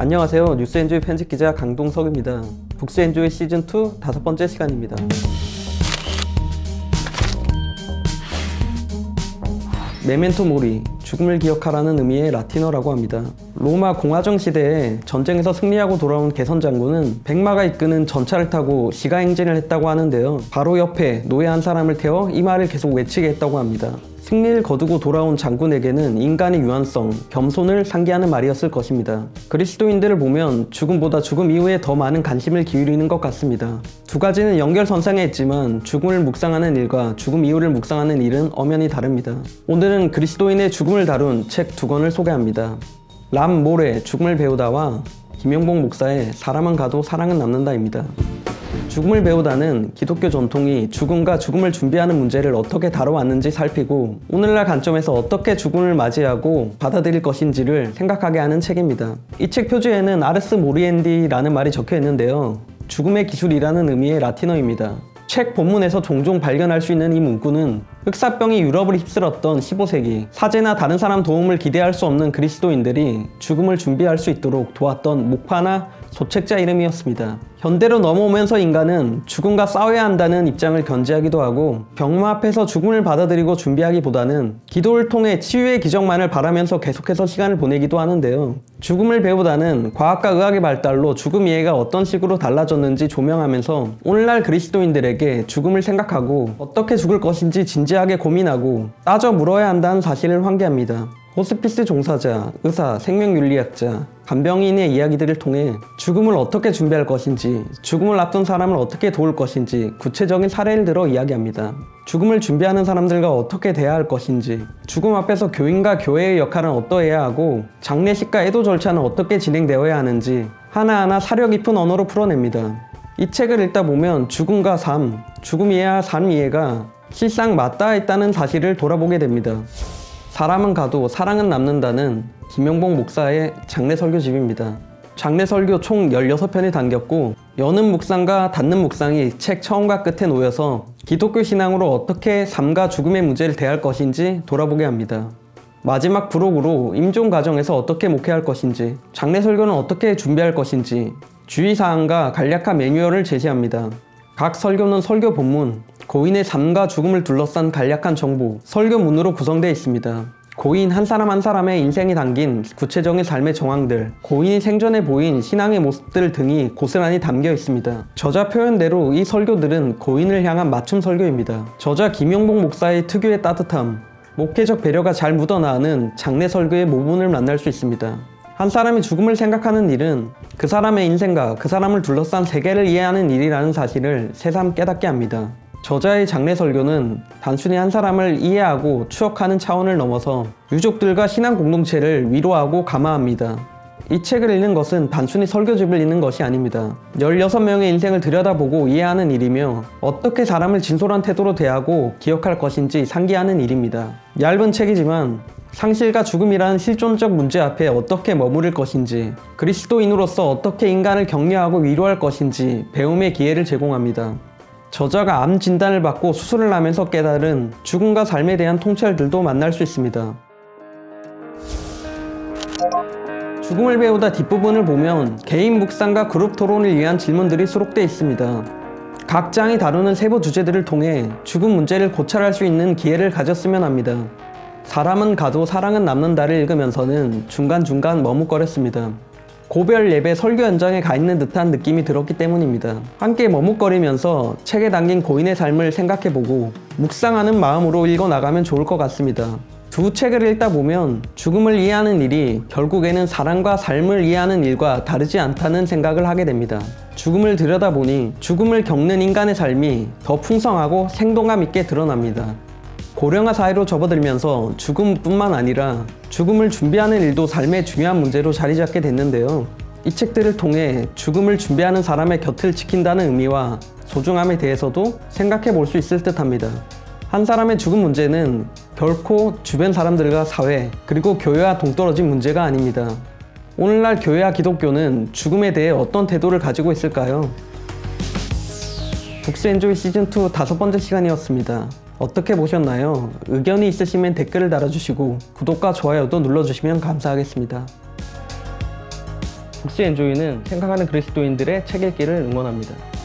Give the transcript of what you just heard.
안녕하세요. 뉴스엔조이 편집기자 강동석입니다. 북스엔조이 시즌2 5번째 시간입니다. 메멘토 모리, 죽음을 기억하라는 의미의 라틴어라고 합니다. 로마 공화정 시대에 전쟁에서 승리하고 돌아온 개선 장군은 백마가 이끄는 전차를 타고 시가행진을 했다고 하는데요. 바로 옆에 노예 한 사람을 태워 이 말을 계속 외치게 했다고 합니다. 승리를 거두고 돌아온 장군에게는 인간의 유한성, 겸손을 상기하는 말이었을 것입니다. 그리스도인들을 보면 죽음보다 죽음 이후에 더 많은 관심을 기울이는 것 같습니다. 두 가지는 연결선상에 있지만 죽음을 묵상하는 일과 죽음 이후를 묵상하는 일은 엄연히 다릅니다. 오늘은 그리스도인의 죽음을 다룬 책 2권을 소개합니다. 람 모레 죽음을 배우다와 김영봉 목사의 사람은 가도 사랑은 남는다입니다. 죽음을 배우다는 기독교 전통이 죽음과 죽음을 준비하는 문제를 어떻게 다뤄왔는지 살피고 오늘날 관점에서 어떻게 죽음을 맞이하고 받아들일 것인지를 생각하게 하는 책입니다. 이 책 표지에는 아르스 모리엔디라는 말이 적혀 있는데요. 죽음의 기술이라는 의미의 라틴어입니다. 책 본문에서 종종 발견할 수 있는 이 문구는 흑사병이 유럽을 휩쓸었던 15세기 사제나 다른 사람 도움을 기대할 수 없는 그리스도인들이 죽음을 준비할 수 있도록 도왔던 목파나 소책자 이름이었습니다. 현대로 넘어오면서 인간은 죽음과 싸워야 한다는 입장을 견지하기도 하고 병마 앞에서 죽음을 받아들이고 준비하기보다는 기도를 통해 치유의 기적만을 바라면서 계속해서 시간을 보내기도 하는데요. 죽음을 배우다는 과학과 의학의 발달로 죽음 이해가 어떤 식으로 달라졌는지 조명하면서 오늘날 그리스도인들에게 죽음을 생각하고 어떻게 죽을 것인지 진지하게 고민하고 따져 물어야 한다는 사실을 환기합니다. 호스피스 종사자, 의사, 생명윤리학자, 간병인의 이야기들을 통해 죽음을 어떻게 준비할 것인지, 죽음을 앞둔 사람을 어떻게 도울 것인지 구체적인 사례를 들어 이야기합니다. 죽음을 준비하는 사람들과 어떻게 대해야 할 것인지, 죽음 앞에서 교인과 교회의 역할은 어떠해야 하고 장례식과 애도 절차는 어떻게 진행되어야 하는지 하나하나 사려 깊은 언어로 풀어냅니다. 이 책을 읽다 보면 죽음과 삶, 죽음 이해와 삶 이해가 실상 맞닿아 있다는 사실을 돌아보게 됩니다. 사람은 가도 사랑은 남는다는 김영봉 목사의 장례설교집입니다. 장례설교 총 16편이 담겼고 여는 묵상과 닫는 묵상이 책 처음과 끝에 놓여서 기독교 신앙으로 어떻게 삶과 죽음의 문제를 대할 것인지 돌아보게 합니다. 마지막 부록으로 임종 과정에서 어떻게 목회할 것인지, 장례설교는 어떻게 준비할 것인지 주의사항과 간략한 매뉴얼을 제시합니다. 각 설교는 설교 본문, 고인의 삶과 죽음을 둘러싼 간략한 정보, 설교문으로 구성되어 있습니다. 고인 한 사람 한 사람의 인생이 담긴 구체적인 삶의 정황들, 고인이 생전에 보인 신앙의 모습들 등이 고스란히 담겨 있습니다. 저자 표현대로 이 설교들은 고인을 향한 맞춤 설교입니다. 저자 김영봉 목사의 특유의 따뜻함, 목회적 배려가 잘 묻어나는 장례 설교의 모본을 만날 수 있습니다. 한 사람이 죽음을 생각하는 일은 그 사람의 인생과 그 사람을 둘러싼 세계를 이해하는 일이라는 사실을 새삼 깨닫게 합니다. 저자의 장례 설교는 단순히 한 사람을 이해하고 추억하는 차원을 넘어서 유족들과 신앙 공동체를 위로하고 감화합니다. 이 책을 읽는 것은 단순히 설교집을 읽는 것이 아닙니다. 16명의 인생을 들여다보고 이해하는 일이며 어떻게 사람을 진솔한 태도로 대하고 기억할 것인지 상기하는 일입니다. 얇은 책이지만 상실과 죽음이라는 실존적 문제 앞에 어떻게 머무를 것인지, 그리스도인으로서 어떻게 인간을 격려하고 위로할 것인지 배움의 기회를 제공합니다. 저자가 암 진단을 받고 수술을 하면서 깨달은 죽음과 삶에 대한 통찰들도 만날 수 있습니다. 죽음을 배우다 뒷부분을 보면 개인 묵상과 그룹 토론을 위한 질문들이 수록되어 있습니다. 각 장이 다루는 세부 주제들을 통해 죽음 문제를 고찰할 수 있는 기회를 가졌으면 합니다. 사람은 가도 사랑은 남는다를 읽으면서는 중간중간 머뭇거렸습니다. 고별 예배 설교 현장에 가 있는 듯한 느낌이 들었기 때문입니다. 함께 머뭇거리면서 책에 담긴 고인의 삶을 생각해보고 묵상하는 마음으로 읽어나가면 좋을 것 같습니다. 두 책을 읽다 보면 죽음을 이해하는 일이 결국에는 사랑과 삶을 이해하는 일과 다르지 않다는 생각을 하게 됩니다. 죽음을 들여다보니 죽음을 겪는 인간의 삶이 더 풍성하고 생동감 있게 드러납니다. 고령화 사회로 접어들면서 죽음뿐만 아니라 죽음을 준비하는 일도 삶의 중요한 문제로 자리 잡게 됐는데요. 이 책들을 통해 죽음을 준비하는 사람의 곁을 지킨다는 의미와 소중함에 대해서도 생각해 볼 수 있을 듯 합니다. 한 사람의 죽음 문제는 결코 주변 사람들과 사회, 그리고 교회와 동떨어진 문제가 아닙니다. 오늘날 교회와 기독교는 죽음에 대해 어떤 태도를 가지고 있을까요? 북스엔조이 시즌2 5번째 시간이었습니다. 어떻게 보셨나요? 의견이 있으시면 댓글을 달아주시고 구독과 좋아요도 눌러주시면 감사하겠습니다. 북시 엔조이는 생각하는 그리스도인들의 책 읽기를 응원합니다.